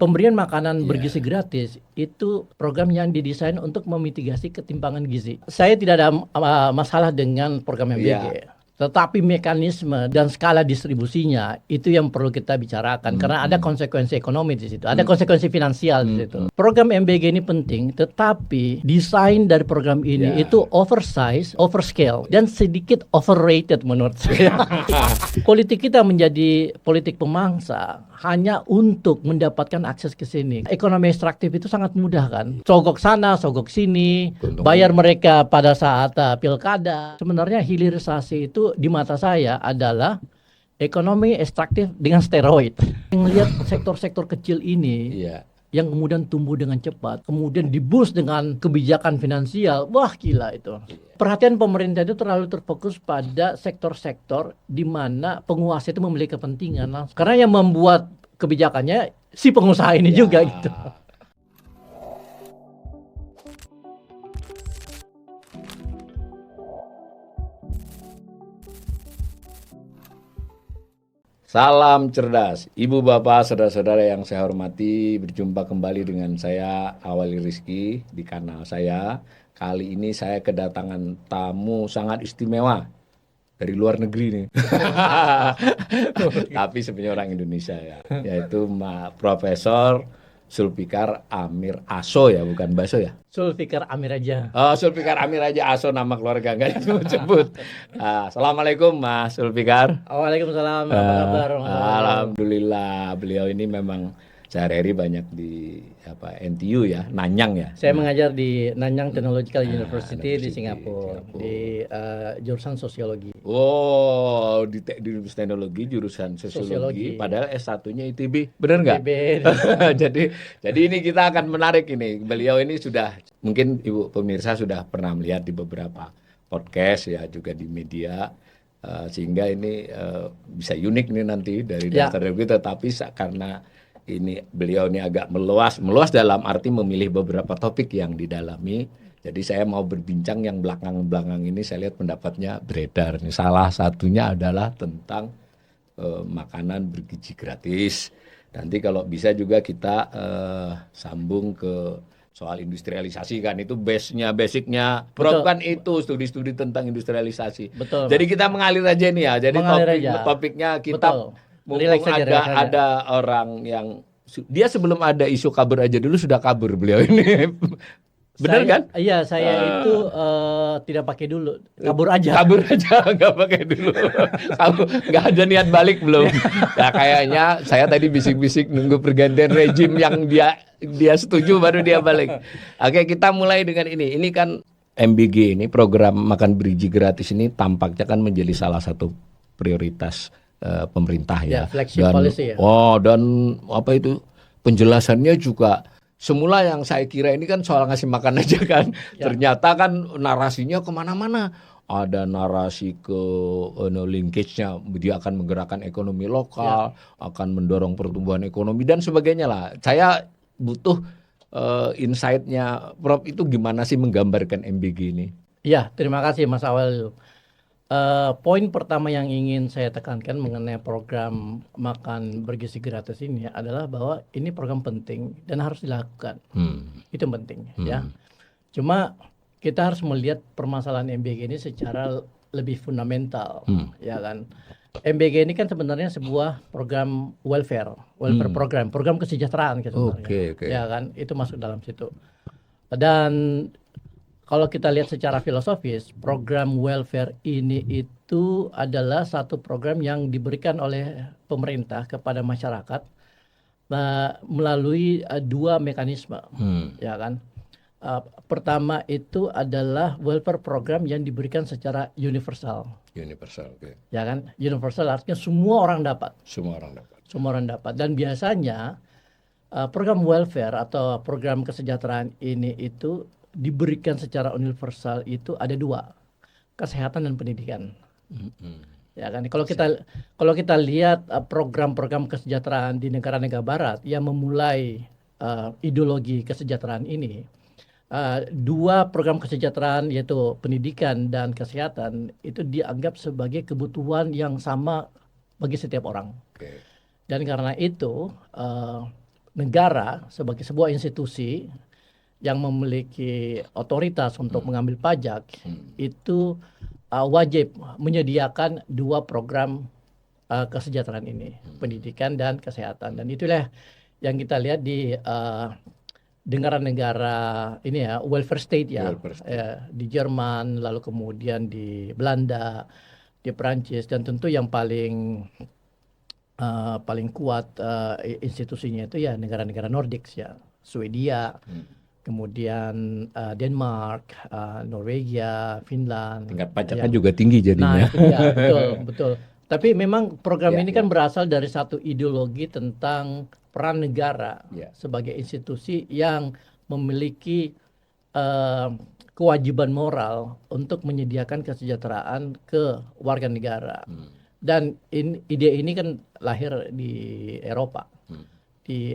Pemberian makanan bergizi gratis itu program yang didesain untuk memitigasi ketimpangan gizi. Saya tidak ada masalah dengan program MBG. Tetapi mekanisme dan skala distribusinya itu yang perlu kita bicarakan karena ada konsekuensi ekonomi di situ, ada konsekuensi finansial di situ. Program MBG ini penting, tetapi desain dari program ini itu oversize, overscale dan sedikit overrated menurut saya. Politik kita menjadi politik pemangsa hanya untuk mendapatkan akses ke sini. Ekonomi ekstraktif itu sangat mudah kan. Sogok sana, sogok sini, bayar mereka pada saat pilkada. Sebenarnya hilirisasi itu di mata saya adalah ekonomi ekstraktif dengan steroid. Melihat sektor-sektor kecil ini yang kemudian tumbuh dengan cepat, kemudian diboost dengan kebijakan finansial, wah gila itu. Perhatian pemerintah itu terlalu terfokus pada sektor-sektor di mana penguasa itu memiliki kepentingan. Karena yang membuat kebijakannya si pengusaha ini juga gitu. Salam cerdas, Ibu Bapak, saudara-saudara yang saya hormati, berjumpa kembali dengan saya Awali Rizky di kanal saya. Kali ini saya kedatangan tamu sangat istimewa dari luar negeri nih. Tapi sebenarnya orang Indonesia ya, yaitu Profesor Zulfikar Amir Aso ya, bukan Baso ya? Zulfikar Amir aja. Oh, Zulfikar Amir aja, Aso nama keluarga nggak disebut. Assalamualaikum Mas Zulfikar. Waalaikumsalam. Apa kabar? Alhamdulillah, beliau ini memang sehari-hari banyak di NTU ya, Nanyang ya. Saya mengajar di Nanyang Technological University di Singapura, di jurusan sosiologi. Oh, di teknologi jurusan sosiologi. Padahal S1-nya ITB, benar nggak? Jadi ini kita akan menarik ini. Beliau ini sudah, mungkin Ibu pemirsa sudah pernah melihat di beberapa podcast ya, juga di media. Sehingga ini bisa unik nih nanti dari daftar kita, tapi karena ini beliau ini agak meluas dalam arti memilih beberapa topik yang didalami. Jadi saya mau berbincang yang belakang ini saya lihat pendapatnya beredar. Ini salah satunya adalah tentang makanan bergizi gratis. Nanti kalau bisa juga kita sambung ke soal industrialisasi kan, itu basicnya Prof kan itu studi-studi tentang industrialisasi. Betul. Jadi kita mengalir aja nih ya. Jadi topiknya kita mumpung ada orang yang dia sebelum ada isu kabur aja dulu sudah kabur beliau ini. Benar kan? Iya, saya itu tidak pakai dulu, kabur aja, nggak pakai dulu. Kamu nggak ada niat balik belum? Ya kayaknya saya tadi bisik-bisik nunggu pergantian rejim yang dia setuju baru dia balik. Oke, kita mulai dengan ini. Ini kan MBG ini, program makan bergizi gratis ini tampaknya kan menjadi salah satu prioritas pemerintah ya. Flagship policy ya. Dan apa itu penjelasannya juga semula yang saya kira ini kan soal ngasih makan aja kan. Ternyata kan narasinya kemana-mana. Ada narasi ke linkage-nya, dia akan menggerakkan ekonomi lokal, akan mendorong pertumbuhan ekonomi dan sebagainya lah. Saya butuh insight-nya Prof itu gimana sih menggambarkan MBG ini? Ya, terima kasih Mas Awal. Poin pertama yang ingin saya tekankan mengenai program makan bergizi gratis ini adalah bahwa ini program penting dan harus dilakukan. Itu penting ya. Cuma kita harus melihat permasalahan MBG ini secara lebih fundamental, ya kan. MBG ini kan sebenarnya sebuah program welfare program kesejahteraan sebenarnya. Ya kan, itu masuk dalam situ. Dan kalau kita lihat secara filosofis, program welfare ini itu adalah satu program yang diberikan oleh pemerintah kepada masyarakat melalui dua mekanisme, ya kan. Pertama itu adalah welfare program yang diberikan secara universal. Ya kan, universal artinya semua orang dapat. Semua orang dapat. Dan biasanya program welfare atau program kesejahteraan ini itu diberikan secara universal itu ada dua, kesehatan dan pendidikan. Ya kan, kalau kita lihat program-program kesejahteraan di negara-negara barat yang memulai ideologi kesejahteraan ini, dua program kesejahteraan yaitu pendidikan dan kesehatan itu dianggap sebagai kebutuhan yang sama bagi setiap orang. Dan karena itu negara sebagai sebuah institusi yang memiliki otoritas untuk mengambil pajak itu wajib menyediakan 2 program kesejahteraan ini, pendidikan dan kesehatan. Dan itulah yang kita lihat di negara-negara ini ya, welfare state ya, di Jerman, lalu kemudian di Belanda, di Perancis, dan tentu yang paling kuat institusinya itu ya negara-negara Nordics ya, Swedia, kemudian Denmark, Norwegia, Finland. Tingkat pajaknya juga tinggi jadinya. Nah, itu ya, betul. Tapi memang program ini kan berasal dari satu ideologi tentang peran negara sebagai institusi yang memiliki kewajiban moral untuk menyediakan kesejahteraan ke warga negara. Dan ide ini kan lahir di Eropa di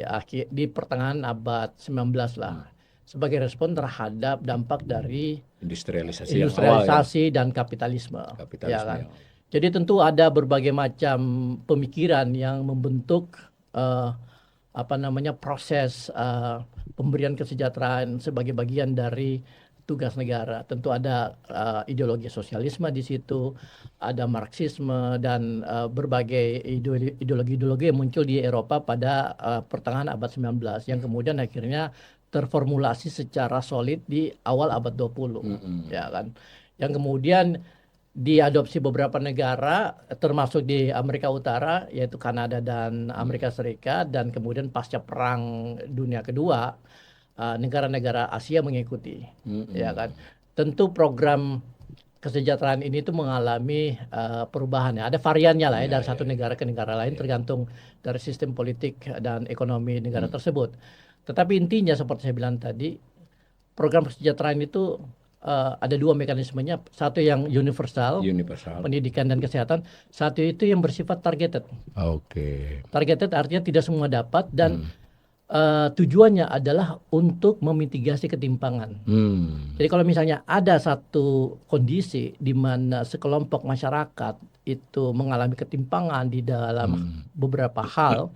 pertengahan abad 19 lah, sebagai respon terhadap dampak dari industrialisasi dan kapitalisme. Ya kan? Jadi tentu ada berbagai macam pemikiran yang membentuk proses pemberian kesejahteraan sebagai bagian dari tugas negara. Tentu ada ideologi sosialisme di situ, ada Marxisme, dan berbagai ideologi-ideologi yang muncul di Eropa pada pertengahan abad 19 yang kemudian akhirnya terformulasi secara solid di awal abad 20. Ya kan? Yang kemudian diadopsi beberapa negara termasuk di Amerika Utara yaitu Kanada dan Amerika Serikat, dan kemudian pasca Perang Dunia Kedua negara-negara Asia mengikuti. Ya kan. Tentu program kesejahteraan ini tuh mengalami perubahan ya. Ada variannya lah ya, dari satu negara ke negara lain tergantung dari sistem politik dan ekonomi negara tersebut. Tetapi intinya seperti saya bilang tadi, program kesejahteraan itu ada 2 mekanismenya. Satu yang universal, pendidikan dan kesehatan. Satu itu yang bersifat targeted. Targeted artinya tidak semua dapat, dan tujuannya adalah untuk memitigasi ketimpangan. Jadi kalau misalnya ada satu kondisi di mana sekelompok masyarakat itu mengalami ketimpangan di dalam beberapa hal,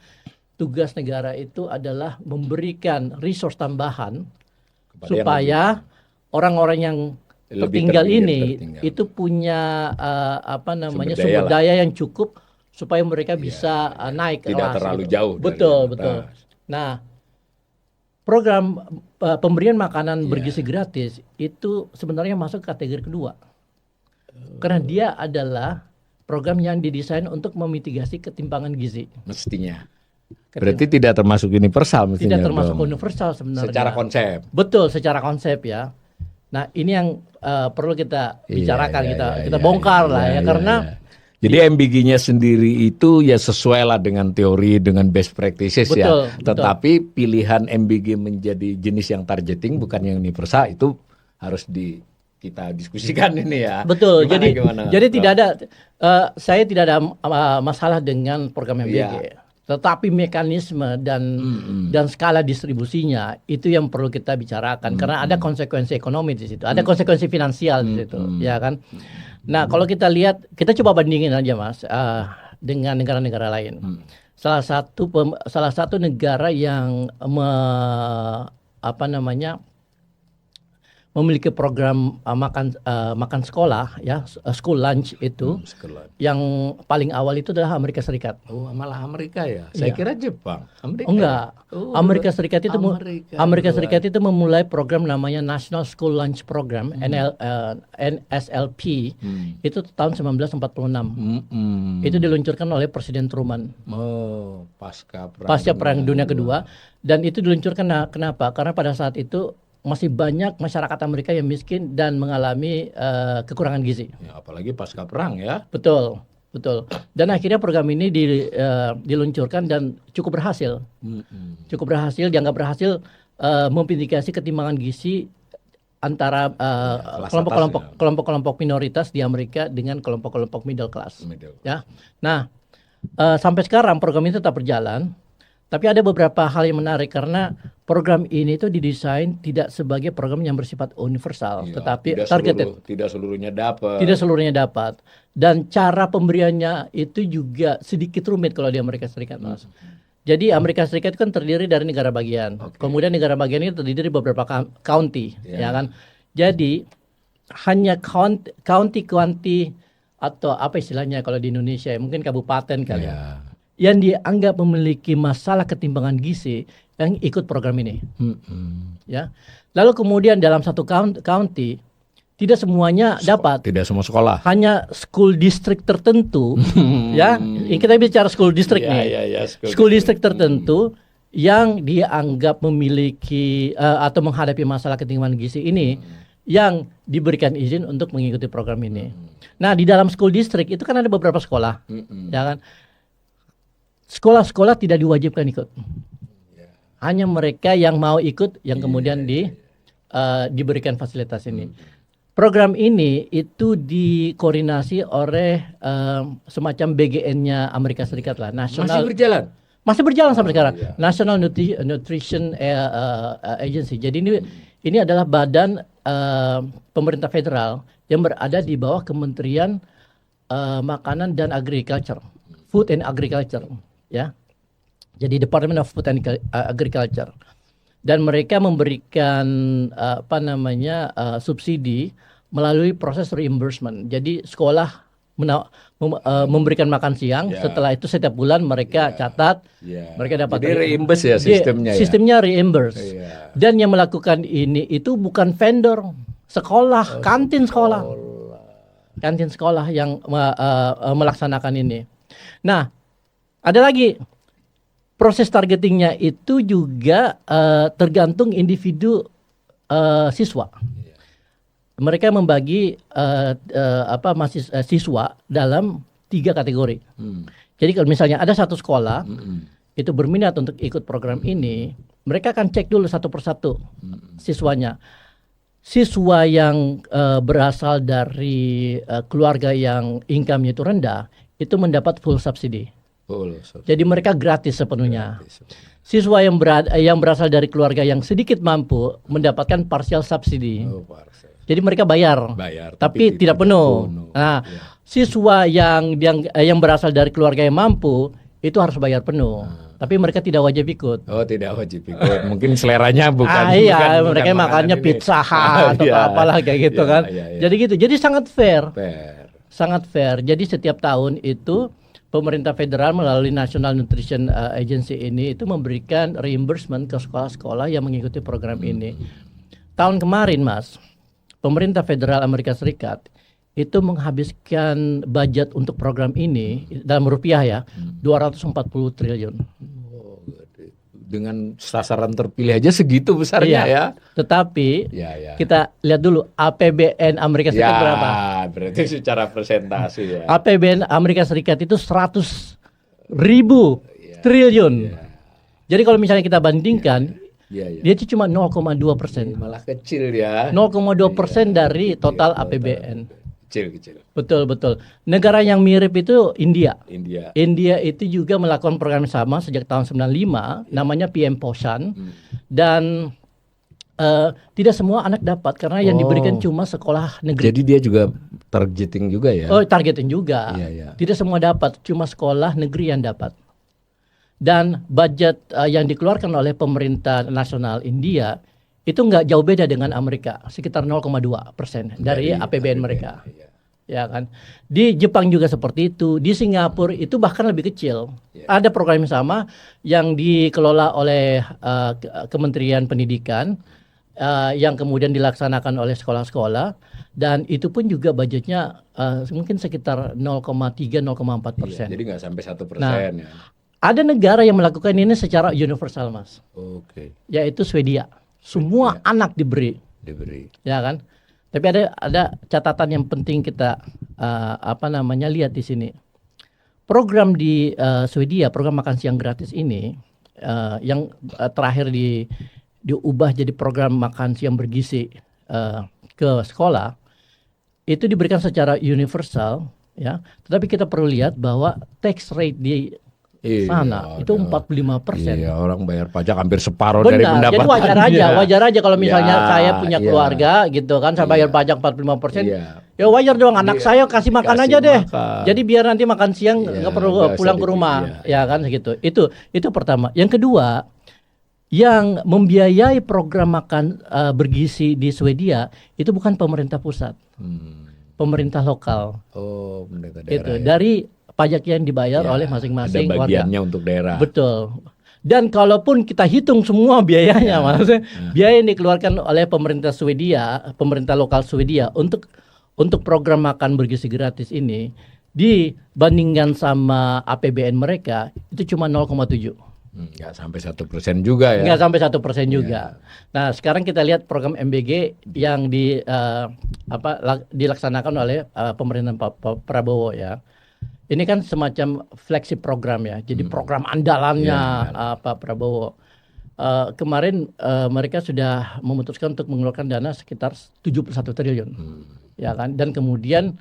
tugas negara itu adalah memberikan resource tambahan supaya orang-orang yang tertinggal ini itu punya sumber daya yang cukup supaya mereka bisa naik tidak terlalu jauh. Betul. Nah, program pemberian makanan bergizi gratis itu sebenarnya masuk kategori kedua. Karena dia adalah program yang didesain untuk memitigasi ketimpangan gizi. Mestinya. Berarti tidak termasuk universal mestinya. Tidak termasuk universal sebenarnya. Secara konsep. Betul, secara konsep ya. Nah, ini yang perlu kita bicarakan, kita bongkar karena jadi MBG-nya sendiri itu ya sesuai lah dengan teori, dengan best practices. Betul. Tetapi pilihan MBG menjadi jenis yang targeting bukan yang universal, itu harus kita diskusikan ini ya. Betul. Jadi tidak ada saya tidak ada masalah dengan program MBG. Tetapi mekanisme dan skala distribusinya itu yang perlu kita bicarakan, karena ada konsekuensi ekonomi di situ, ada konsekuensi finansial di situ, ya kan. Nah, kalau kita lihat, kita coba bandingin aja Mas dengan negara-negara lain. Salah satu negara yang memiliki program makan sekolah ya, school lunch itu, yang paling awal itu adalah Amerika Serikat. Malah Amerika ya? Saya kira Jepang. Enggak. Amerika Serikat itu memulai program namanya National School Lunch Program, NSLP, itu tahun 1946. Itu diluncurkan oleh Presiden Truman. Pasca Perang Dunia Kedua, dan itu diluncurkan kenapa? Karena pada saat itu masih banyak masyarakat Amerika yang miskin dan mengalami kekurangan gizi. Apalagi pasca perang ya. Betul. Dan akhirnya program ini diluncurkan dan cukup berhasil. Dianggap berhasil memitigasi ketimpangan gizi antara kelompok-kelompok minoritas di Amerika dengan kelompok-kelompok middle class. Ya. Nah, sampai sekarang program ini tetap berjalan. Tapi ada beberapa hal yang menarik, karena program ini itu didesain tidak sebagai program yang bersifat universal, tetapi targeted. Tidak seluruhnya dapat. Dan cara pemberiannya itu juga sedikit rumit kalau di Amerika Serikat, Mas. Jadi Amerika Serikat kan terdiri dari negara bagian. Kemudian negara bagian ini terdiri dari beberapa county, ya kan. Jadi hanya county atau apa istilahnya kalau di Indonesia, mungkin kabupaten kali ya, yang dianggap memiliki masalah ketimpangan gizi yang ikut program ini. Ya. Lalu kemudian dalam satu county tidak semuanya dapat. Tidak semua sekolah. Hanya school district tertentu, ya. Kita bicara school district nih. School district tertentu yang dianggap memiliki atau menghadapi masalah ketimpangan gizi ini yang diberikan izin untuk mengikuti program ini. Nah, di dalam school district itu kan ada beberapa sekolah, ya kan. Sekolah-sekolah tidak diwajibkan ikut. Hanya mereka yang mau ikut yang kemudian diberikan fasilitas ini. Program ini itu dikoordinasi oleh semacam BGN-nya Amerika Serikat lah, National. Masih berjalan sampai sekarang. National Nutrition Agency. Jadi ini adalah badan pemerintah federal yang berada di bawah Kementerian Makanan dan Agriculture, Food and Agriculture, ya. Jadi Department of Food and Agriculture. Dan mereka memberikan subsidi melalui proses reimbursement. Jadi sekolah memberikan makan siang, setelah itu setiap bulan mereka catat, mereka dapat. Jadi reimburse ya sistemnya. Sistemnya reimburse. Dan yang melakukan ini itu bukan vendor, sekolah, kantin sekolah, kantin sekolah yang melaksanakan ini. Nah, ada lagi. Proses targetingnya itu juga tergantung individu siswa. Mereka membagi siswa dalam 3 kategori. Jadi kalau misalnya ada satu sekolah itu berminat untuk ikut program ini, mereka akan cek dulu satu persatu siswanya. Siswa yang berasal dari keluarga yang income-nya itu rendah, itu mendapat full subsidi. Jadi mereka gratis sepenuhnya. Siswa yang berasal dari keluarga yang sedikit mampu mendapatkan partial subsidi. Jadi mereka bayar tapi tidak penuh. Nah, siswa yang berasal dari keluarga yang mampu itu harus bayar penuh. Tapi mereka tidak wajib ikut. Oh, tidak wajib ikut. Mungkin seleranya bukan. Mereka makannya Pizza Hut atau apalah kayak gitu kan. Jadi gitu. Jadi sangat fair. Sangat fair. Jadi setiap tahun itu pemerintah federal melalui National Nutrition Agency ini itu memberikan reimbursement ke sekolah-sekolah yang mengikuti program ini. Tahun kemarin, Mas, pemerintah federal Amerika Serikat itu menghabiskan budget untuk program ini dalam rupiah ya, 240 triliun. Dengan sasaran terpilih aja segitu besarnya ya. Tetapi kita lihat dulu APBN Amerika Serikat berapa? Berarti secara persentase ya. APBN Amerika Serikat itu 100.000 triliun. Jadi kalau misalnya kita bandingkan, dia itu cuma 0,2%. Malah kecil ya. 0,2% dari total APBN. Kecil. Betul. Negara yang mirip itu India. India itu juga melakukan program yang sama sejak tahun 95, namanya PM Poshan. Dan tidak semua anak dapat karena yang diberikan cuma sekolah negeri. Jadi dia juga targeting juga ya? Oh, targeting juga. Tidak semua dapat, cuma sekolah negeri yang dapat. Dan budget yang dikeluarkan oleh pemerintah nasional India itu nggak jauh beda dengan Amerika, sekitar 0,2% dari APBN mereka. Ya kan. Di Jepang juga seperti itu, di Singapura itu bahkan lebih kecil. Ada program yang sama yang dikelola oleh Kementerian Pendidikan yang kemudian dilaksanakan oleh sekolah-sekolah, dan itu pun juga budgetnya mungkin sekitar 0,3-0,4%. Jadi nggak sampai 1%. Nah, ada negara yang melakukan ini secara universal, Mas. Yaitu Swedia. Semua anak diberi, ya kan? Tapi ada catatan yang penting kita lihat di sini. Program di Swedia, program makan siang gratis ini yang terakhir diubah jadi program makan siang bergizi ke sekolah, itu diberikan secara universal, ya. Tetapi kita perlu lihat bahwa tax rate di sana itu 45%. Iya, orang bayar pajak hampir separuh dari pendapatan. Jadi wajar aja kalau misalnya saya punya keluarga gitu kan, saya bayar pajak 45%. Ya wajar dong, anak saya kasih makan aja deh. makan. Jadi biar nanti makan siang Iya, nggak perlu nggak usah pulang ke dipikir, rumah, ya. ya kan segitu. Itu pertama. Yang kedua, yang membiayai program makan bergizi di Swedia itu bukan pemerintah pusat, pemerintah lokal. Oh, pemerintah Itu daerah. Ya. dari pajak yang dibayar Ya, oleh ada masing-masing warga. bagiannya untuk daerah. Betul. Dan kalaupun kita hitung semua biayanya, maksudnya biaya yang dikeluarkan oleh pemerintah Swedia, pemerintah lokal Swedia untuk program makan bergizi gratis ini dibandingkan sama APBN mereka itu cuma 0,7. Nggak sampai 1% juga ya. Nggak sampai 1% juga. Nah, sekarang kita lihat program MBG yang dilaksanakan oleh pemerintahan Pak Prabowo ya. Ini kan semacam flagship program ya. Jadi program andalannya Pak Prabowo. Kemarin mereka sudah memutuskan untuk mengeluarkan dana sekitar 71 triliun. Ya kan? Dan kemudian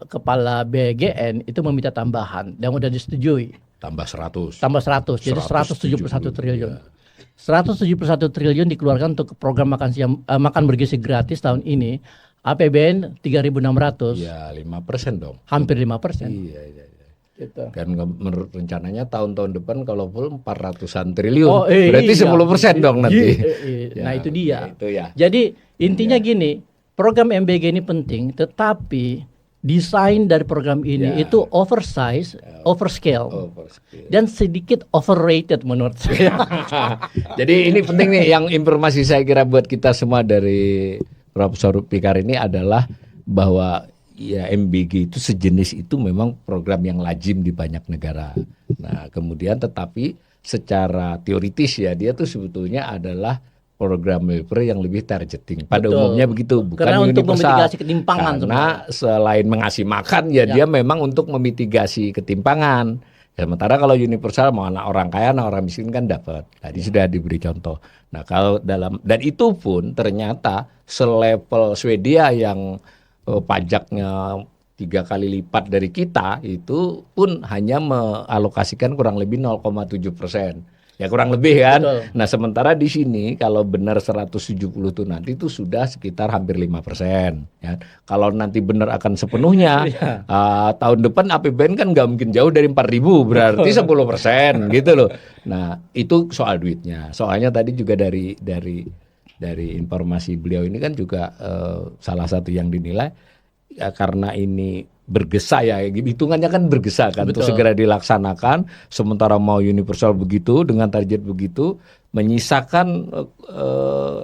kepala BGN itu meminta tambahan dan sudah disetujui. Tambah 100. Tambah 100, jadi 171 triliun. 171 triliun dikeluarkan untuk program makan bergizi gratis tahun ini. APBN 3.600. Ya, 5% dong. Hampir 5%. Iya. Gitu. Dan menurut rencananya tahun-tahun depan kalau full 400-an triliun. Oh, berarti 10% dong nanti. Nah, itu dia. Itu ya. Jadi intinya gini, program MBG ini penting, tetapi desain dari program ini itu oversize, overscale, dan sedikit overrated menurut saya. Jadi ini penting nih, yang informasi saya kira buat kita semua dari Profesor Fikar ini adalah bahwa ya MBG itu sejenis itu memang program yang lazim di banyak negara. Nah kemudian tetapi secara teoritis ya dia tuh sebetulnya adalah program welfare yang lebih targeting. Pada umumnya begitu, bukan karena universal. untuk memitigasi ketimpangan. Karena selain mengasih makan ya dia memang untuk memitigasi ketimpangan. Sementara kalau universal mau anak orang kaya, anak orang miskin kan dapat. Tadi sudah diberi contoh. Nah kalau dan itu pun ternyata selevel Swedia yang pajaknya 3 kali lipat dari kita itu pun hanya mengalokasikan kurang lebih 0,7%. Ya kurang lebih kan. Betul. Nah sementara di sini kalau benar 170 itu nanti itu sudah sekitar hampir 5%. Ya. Kalau nanti benar akan sepenuhnya tahun depan APBN kan nggak mungkin jauh dari 4.000 berarti 10% gitu loh. Nah itu soal duitnya. Soalnya tadi juga dari informasi beliau ini kan juga salah satu yang dinilai ya karena ini bergesa ya, hitungannya kan bergesa kan untuk segera dilaksanakan, sementara mau universal begitu dengan target begitu, menyisakan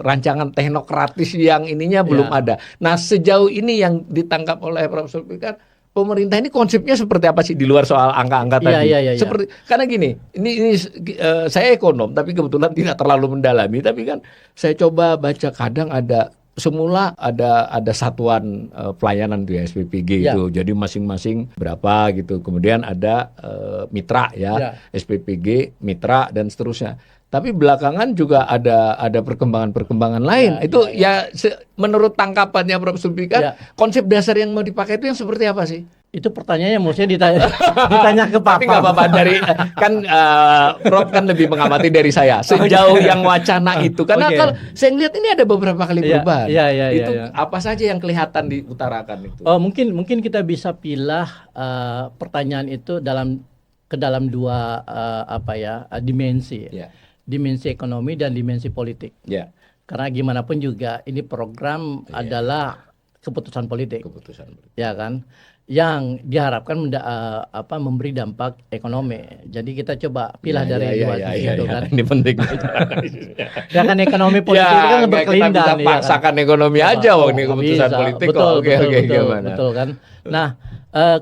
rancangan teknokratis yang ininya belum ada. Nah sejauh ini yang ditangkap oleh Profesor Fikar, pemerintah ini konsepnya seperti apa sih di luar soal angka-angka tadi? Seperti karena gini, ini saya ekonom tapi kebetulan tidak terlalu mendalami, tapi kan saya coba baca kadang semula ada satuan pelayanan di SPPG itu, jadi masing-masing berapa gitu. Kemudian ada mitra SPPG, mitra dan seterusnya. Tapi belakangan juga ada perkembangan-perkembangan lain. Menurut tangkapannya Profesor Fikar, konsep dasar yang mau dipakai itu yang seperti apa sih? Itu pertanyaannya mestinya ditanya ke Papa. Tapi nggak apa-apa Prof kan lebih mengamati dari saya sejauh yang wacana itu. Karena kalau saya lihat ini ada beberapa kali perubahan. Apa saja yang kelihatan diutarakan itu? Oh mungkin kita bisa pilah pertanyaan itu ke dalam dua dimensi. Dimensi ekonomi dan dimensi politik. Karena gimana pun juga ini program adalah keputusan politik. Ya kan? Yang diharapkan memberi dampak ekonomi. Jadi kita coba pilah dari dua sisi itu kan. Ini penting. Ya kan ekonomi politik itu kan berkelindan. Kita bisa paksakan ekonomi aja ini keputusan politik. Betul kan. Nah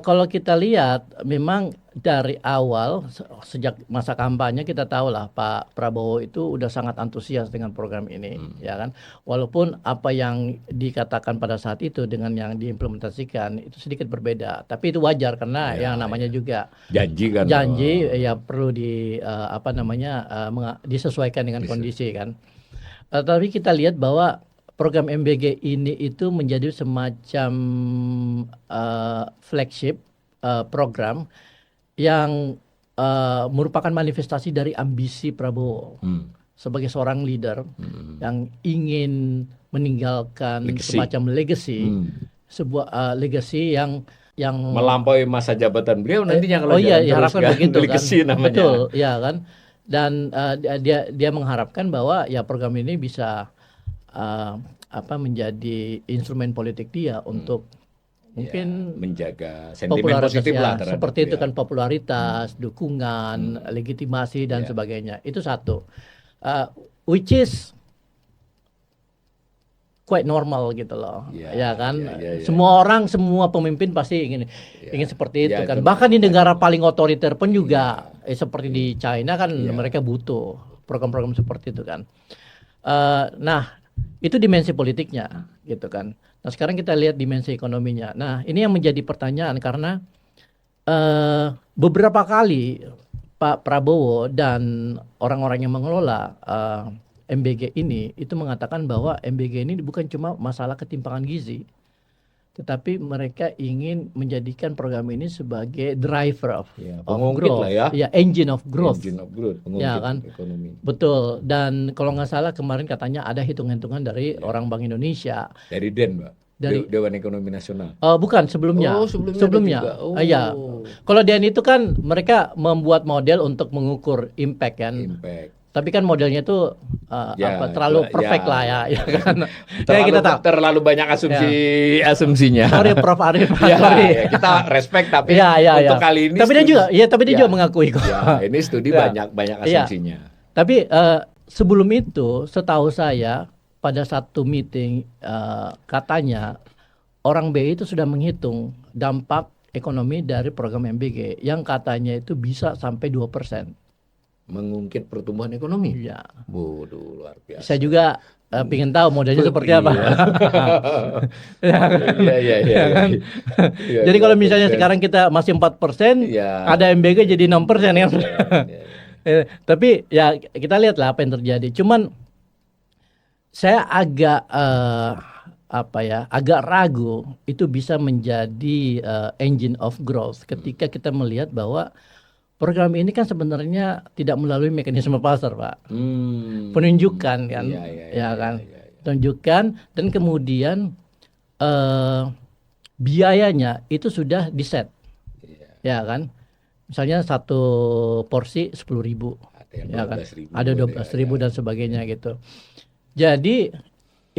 kalau kita lihat memang dari awal sejak masa kampanye kita tahu lah Pak Prabowo itu udah sangat antusias dengan program ini ya kan. Walaupun apa yang dikatakan pada saat itu dengan yang diimplementasikan itu sedikit berbeda, tapi itu wajar karena yang namanya juga janji ya perlu disesuaikan dengan kondisi kan. Tapi kita lihat bahwa program MBG ini itu menjadi semacam flagship program yang merupakan manifestasi dari ambisi Prabowo sebagai seorang leader yang ingin meninggalkan semacam legacy sebuah legacy yang melampaui masa jabatan beliau nantinya kalau iya, jalan diharapkan terus, kan? begitu kan. Legacy namanya. Betul, ya kan. Dan dia mengharapkan bahwa ya program ini bisa menjadi instrumen politik dia untuk mungkin menjaga sentimen positif lah terhadap seperti itu kan, popularitas, dukungan, legitimasi dan Ya. sebagainya. Itu satu, which is quite normal gitu loh, ya kan. Semua orang, semua pemimpin pasti ingin seperti itu kan. Bahkan di negara paling otoriter pun juga seperti di China kan, mereka butuh program-program seperti itu kan. Nah, itu dimensi politiknya gitu kan. Nah, sekarang kita lihat dimensi ekonominya. Nah, ini yang menjadi pertanyaan karena beberapa kali Pak Prabowo dan orang-orang yang mengelola MBG ini itu mengatakan bahwa MBG ini bukan cuma masalah ketimpangan gizi, tetapi mereka ingin menjadikan program ini sebagai driver of growth, lah ya. Engine of growth, ya kan, ekonomi. Betul. Dan kalau nggak salah kemarin katanya ada hitung-hitungan dari orang Bank Indonesia, dari DEN, Mbak, dari Dewan Ekonomi Nasional. Bukan, sebelumnya. Sebelumnya. Iya. Kalau DEN itu kan mereka membuat model untuk mengukur impact kan. Tapi kan modelnya itu terlalu perfect lah ya kan. Terlalu banyak asumsinya. Sorry Prof Arief. Sorry. Kita respect tapi untuk kali ini. Tapi dia juga mengakui kok. Ini studi banyak asumsinya. Tapi sebelum itu, setahu saya pada satu meeting katanya orang BI itu sudah menghitung dampak ekonomi dari program MBG yang katanya itu bisa sampai 2%. Mengungkit pertumbuhan ekonomi. Iya. Waduh, luar biasa. Saya juga ingin tahu modelnya seperti apa. Iya. Jadi kalau misalnya sekarang kita masih 4%, ada MBG jadi 6% ya. Tapi ya kita lihatlah apa yang terjadi. Cuman saya agak agak ragu itu bisa menjadi engine of growth ketika kita melihat bahwa program ini kan sebenarnya tidak melalui mekanisme pasar, Pak. Penunjukan kan, penunjukan dan kemudian biayanya itu sudah diset, ya kan. Misalnya satu porsi 10.000, ya kan. Ada 12.000 dan sebagainya gitu. Jadi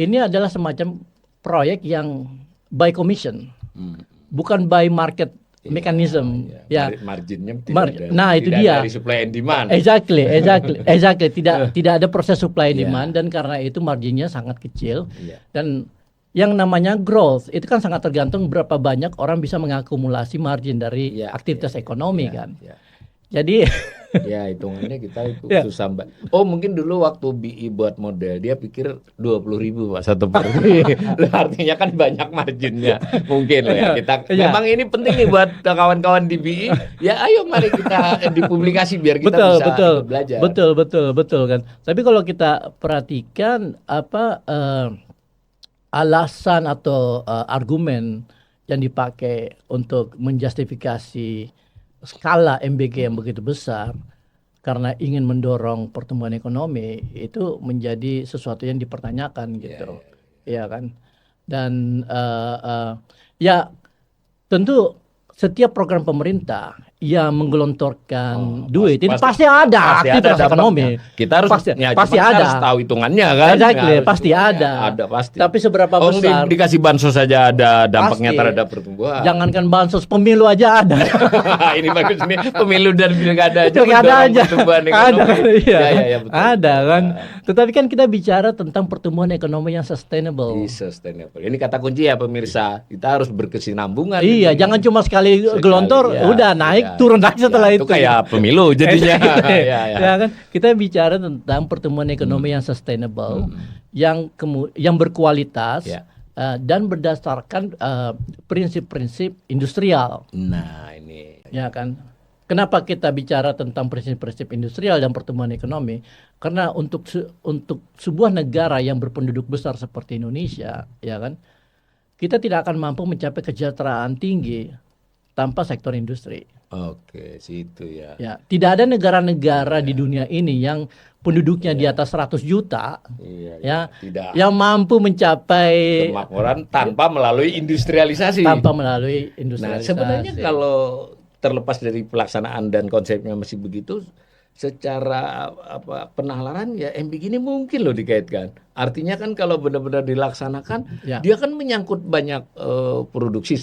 ini adalah semacam proyek yang by commission, bukan by market mechanism. Marginnya itu dia. Dari supply and demand. Exactly. Tidak ada proses supply and demand dan karena itu marginnya sangat kecil. Dan yang namanya growth itu kan sangat tergantung berapa banyak orang bisa mengakumulasi margin dari aktivitas ekonomi kan. Jadi hitungannya kita susah, Mbak. Mungkin dulu waktu BI buat model dia pikir 20.000 Pak satu porsi. Artinya kan banyak marginnya. Mungkin loh ya kita. Memang ini penting nih buat kawan-kawan di BI. Ya ayo mari kita dipublikasi biar kita bisa belajar. Betul kan. Tapi kalau kita perhatikan alasan atau argumen yang dipakai untuk menjustifikasi skala MBG yang begitu besar karena ingin mendorong pertumbuhan ekonomi itu menjadi sesuatu yang dipertanyakan gitu, ya kan. Dan tentu setiap program pemerintah yang menggelontorkan duit ini pasti ada aktivitas ekonomi. Kita harus pasti ada. Harus tahu hitungannya kan. Exactly, pasti ada. Ada pasti. Tapi seberapa besar? Dikasih bansos saja ada dampaknya terhadap pertumbuhan. Jangankan bansos, pemilu aja ada. Ini bagus nih, pemilu dan pilkada aja. Pilkada aja. Betul. Ada kan. Tetapi kan kita bicara tentang pertumbuhan ekonomi yang sustainable. Ini kata kunci ya pemirsa. Kita harus berkesinambungan. Iya, jangan cuma sekali gelontor udah naik turun lagi setelah itu. Itu kayak pemilu jadinya. Ya kan, kita bicara tentang pertumbuhan ekonomi yang sustainable, yang berkualitas dan berdasarkan prinsip-prinsip industrial. Nah, ini. Ya kan. Kenapa kita bicara tentang prinsip-prinsip industrial dan pertumbuhan ekonomi? Karena untuk sebuah negara yang berpenduduk besar seperti Indonesia, ya kan, kita tidak akan mampu mencapai kesejahteraan tinggi tanpa sektor industri. Oke, situ ya. Ya, tidak ada negara-negara di dunia ini yang penduduknya di atas 100 juta ya, tidak yang mampu mencapai kemakmuran tanpa melalui industrialisasi. Nah, sebenarnya kalau terlepas dari pelaksanaan dan konsepnya masih begitu, secara penalaran ya MBG ini mungkin loh dikaitkan. Artinya kan kalau benar-benar dilaksanakan, dia kan menyangkut banyak produksi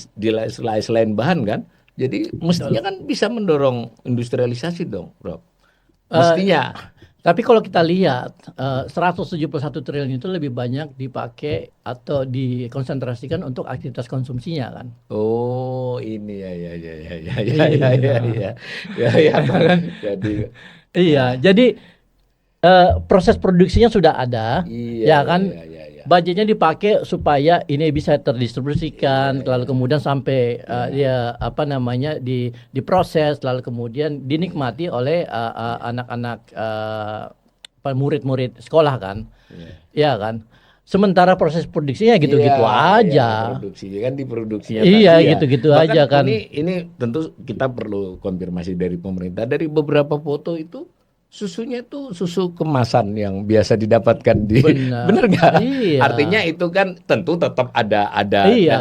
selain bahan kan. Jadi mestinya kan bisa mendorong industrialisasi dong, Rob. Mestinya. Tapi kalau kita lihat 171 triliun itu lebih banyak dipakai atau dikonsentrasikan untuk aktivitas konsumsinya kan. Oh, ini ya. Jadi proses produksinya sudah ada, ya kan. Budgetnya dipakai supaya ini bisa terdistribusikan, lalu kemudian sampai diproses, lalu kemudian dinikmati oleh anak-anak murid-murid sekolah kan, ya kan. Sementara proses produksinya gitu-gitu aja. Produksinya kan diproduksinya. Gitu-gitu aja kan. Ini tentu kita perlu konfirmasi dari pemerintah. Dari beberapa foto itu susunya itu susu kemasan yang biasa didapatkan di benar nggak? Artinya itu kan tentu tetap ada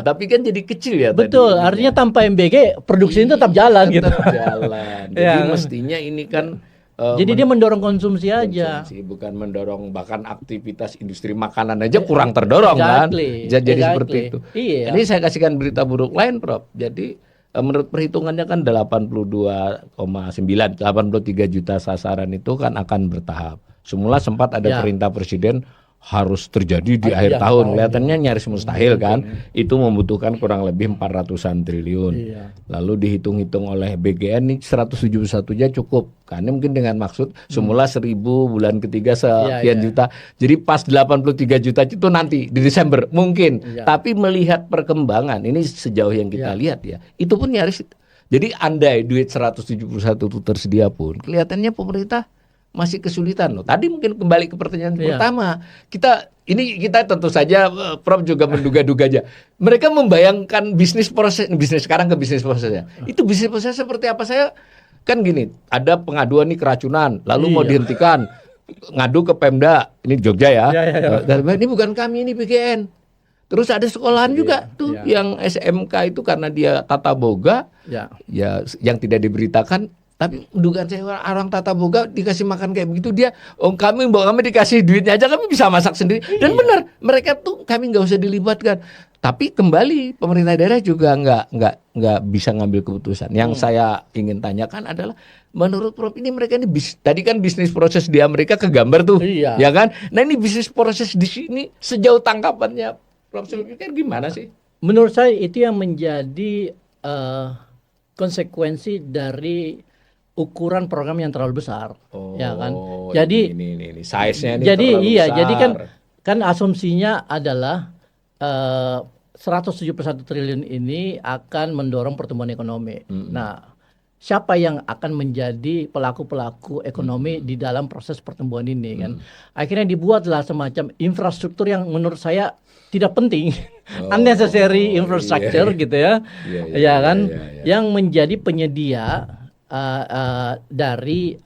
tapi kan jadi kecil ya. Betul, tadi, artinya tanpa MBG produksi ini tetap jalan gitu. Jalan. Jadi mestinya ini kan jadi dia mendorong konsumsi aja. Bukan mendorong, bahkan aktivitas industri makanan aja kurang terdorong kan. Jadi seperti itu. Ini saya kasihkan berita buruk lain, Prof. Jadi menurut perhitungannya kan 82,9, 83 juta sasaran itu kan akan bertahap. Semula sempat ada perintah presiden harus terjadi di akhir tahun. Kelihatannya nyaris mustahil kan. Itu membutuhkan kurang lebih 400-an triliun. Lalu dihitung-hitung oleh BGN ini 171-nya cukup. Karena mungkin dengan maksud semula 1.000, bulan ketiga sekian juta. Jadi pas 83 juta itu nanti di Desember mungkin. Tapi melihat perkembangan ini sejauh yang kita lihat ya, itu pun nyaris. Jadi andai duit 171 itu tersedia pun, kelihatannya pemerintah masih kesulitan loh. Tadi mungkin kembali ke pertanyaan pertama. Kita tentu saja Prof juga menduga-duga aja. Mereka membayangkan bisnis sekarang ke bisnis prosesnya. Itu bisnis proses seperti apa? Saya kan gini, ada pengaduan nih keracunan, lalu mau dihentikan, ngadu ke Pemda, ini Jogja ya. Ini bukan kami, ini BGN. Terus ada sekolahan juga tuh yang SMK itu karena dia tata boga, ya yang tidak diberitakan. Tapi dugaan saya orang tata boga dikasih makan kayak begitu, dia kami dikasih duitnya aja, kami bisa masak sendiri. Dan benar, mereka tuh kami nggak usah dilibatkan. Tapi kembali pemerintah daerah juga nggak bisa ngambil keputusan. Yang saya ingin tanyakan adalah, menurut Prof ini mereka ini tadi kan bisnis proses di Amerika kegambar tuh, ya kan? Nah ini bisnis proses di sini sejauh tangkapannya Prof Sulfikar gimana sih? Menurut saya itu yang menjadi konsekuensi dari ukuran program yang terlalu besar, ya kan. Jadi ini size-nya ini jadi terlalu besar. Jadi kan asumsinya adalah 171 triliun ini akan mendorong pertumbuhan ekonomi. Nah, siapa yang akan menjadi pelaku-pelaku ekonomi di dalam proses pertumbuhan ini kan? Akhirnya dibuatlah semacam infrastruktur yang menurut saya tidak penting, unnecessary infrastructure gitu ya, kan, yang menjadi penyedia dari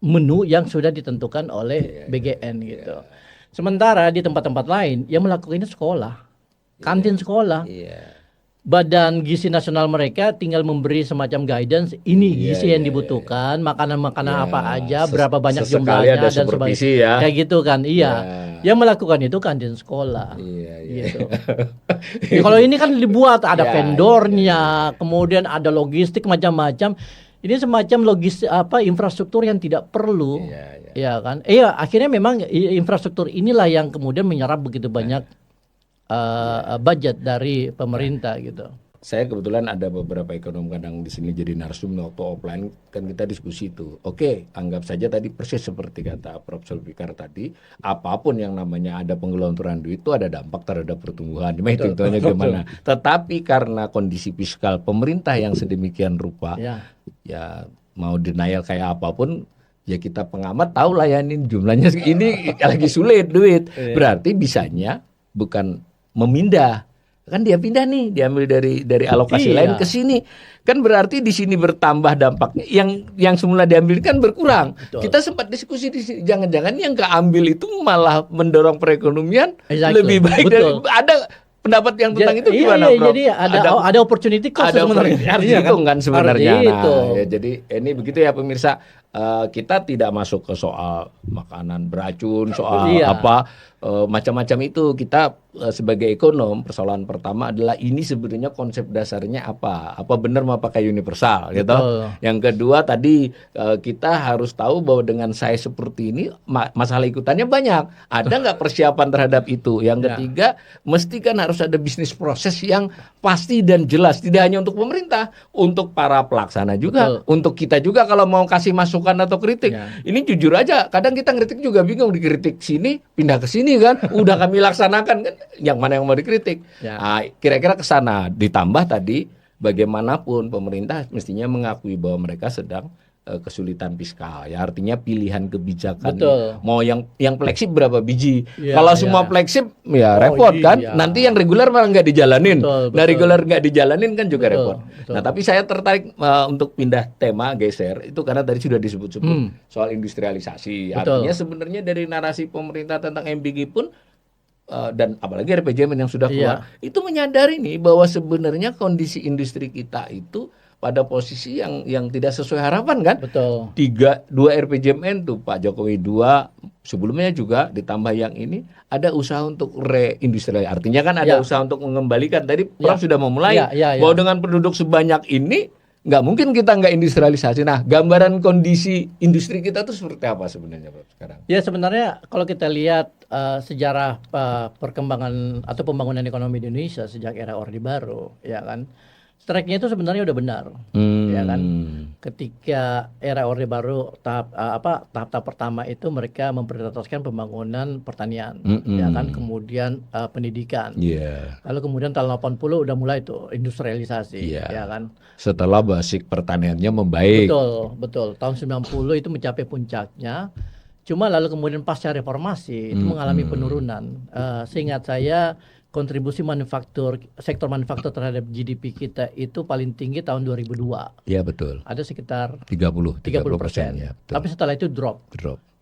menu yang sudah ditentukan oleh BGN gitu. Sementara di tempat-tempat lain yang melakukannya sekolah, kantin sekolah. Badan Gizi Nasional mereka tinggal memberi semacam guidance, ini gizi yang dibutuhkan, makanan-makanan apa aja, berapa banyak jumlahnya dan sebagainya. Kayak gitu kan. Yang melakukan itu kantin sekolah. Gitu. Kalau ini kan dibuat ada vendornya, kemudian ada logistik macam-macam. Ini semacam infrastruktur yang tidak perlu. Ya kan? Akhirnya memang infrastruktur inilah yang kemudian menyerap begitu banyak budget dari pemerintah gitu. Saya kebetulan ada beberapa ekonom kadang di sini jadi narsum waktu offline kan kita diskusi itu. Oke, anggap saja tadi persis seperti kata Prof Sulfikar tadi, apapun yang namanya ada penggelontoran duit itu ada dampak terhadap pertumbuhan. Hitung-hitungannya gimana. Tetapi karena kondisi fiskal pemerintah yang sedemikian rupa, ya mau denial kayak apapun, ya kita pengamat tahu lah ya ini jumlahnya ini lagi sulit duit. Berarti bisanya bukan memindah kan dia pindah nih, diambil dari alokasi lain ke sini. Kan berarti di sini bertambah dampaknya. Yang semula diambil kan berkurang. Betul. Kita sempat diskusi di sini, jangan-jangan yang keambil itu malah mendorong perekonomian lebih baik. Betul. Ada pendapat yang tentang itu gimana, Prof? Jadi ada opportunity cost sebenarnya. Itu kan sebenarnya. Itu. Ya, jadi ini begitu ya pemirsa. Kita tidak masuk ke soal makanan beracun, soal macam-macam itu. Kita sebagai ekonom, persoalan pertama adalah ini sebenarnya konsep dasarnya apa benar mau pakai universal gitu. Yang kedua tadi kita harus tahu bahwa dengan saya seperti ini masalah ikutannya banyak. Ada nggak persiapan terhadap itu? Yang ketiga mesti kan harus ada bisnis proses yang pasti dan jelas, tidak hanya untuk pemerintah, untuk para pelaksana juga, untuk kita juga kalau mau kasih masukan atau kritik. Ini jujur aja, kadang kita ngeritik juga bingung, dikritik sini pindah ke sini kan, udah kami laksanakan kan, yang mana yang mau dikritik. Nah, kira-kira ke sana. Ditambah tadi bagaimanapun pemerintah mestinya mengakui bahwa mereka sedang kesulitan fiskal, ya artinya pilihan kebijakan mau yang fleksib berapa biji, kalau semua fleksib ya repot kan, nanti yang reguler malah nggak dijalanin. Nah reguler nggak dijalanin kan juga repot. Nah tapi saya tertarik untuk pindah tema, geser itu karena tadi sudah disebut-sebut soal industrialisasi. Artinya sebenarnya dari narasi pemerintah tentang MBG pun dan apalagi RPJMN yang sudah keluar itu menyadari nih bahwa sebenarnya kondisi industri kita itu pada posisi yang tidak sesuai harapan kan. Betul. 2 RPJMN tuh Pak Jokowi 2, sebelumnya juga ditambah yang ini ada usaha untuk reindustrialisasi. Artinya kan ada usaha untuk mengembalikan. Tadi Prof sudah memulai bahwa dengan penduduk sebanyak ini nggak mungkin kita nggak industrialisasi. Nah, gambaran kondisi industri kita tuh seperti apa sebenarnya Prof sekarang? Ya sebenarnya kalau kita lihat sejarah perkembangan atau pembangunan ekonomi di Indonesia sejak era Orde Baru, ya kan. Tracknya itu sebenarnya udah benar, ya kan. Ketika era Orde Baru tahap pertama itu mereka memprioritaskan pembangunan pertanian, ya kan. Kemudian pendidikan, lalu kemudian tahun 80 udah mulai tuh industrialisasi, ya kan. Setelah basic pertaniannya membaik. Betul. Tahun 90 itu mencapai puncaknya. Cuma lalu kemudian pasca reformasi itu mengalami penurunan. Seingat saya kontribusi sektor manufaktur terhadap GDP kita itu paling tinggi tahun 2002. Iya betul. Ada sekitar 30%. Ya, tapi setelah itu drop.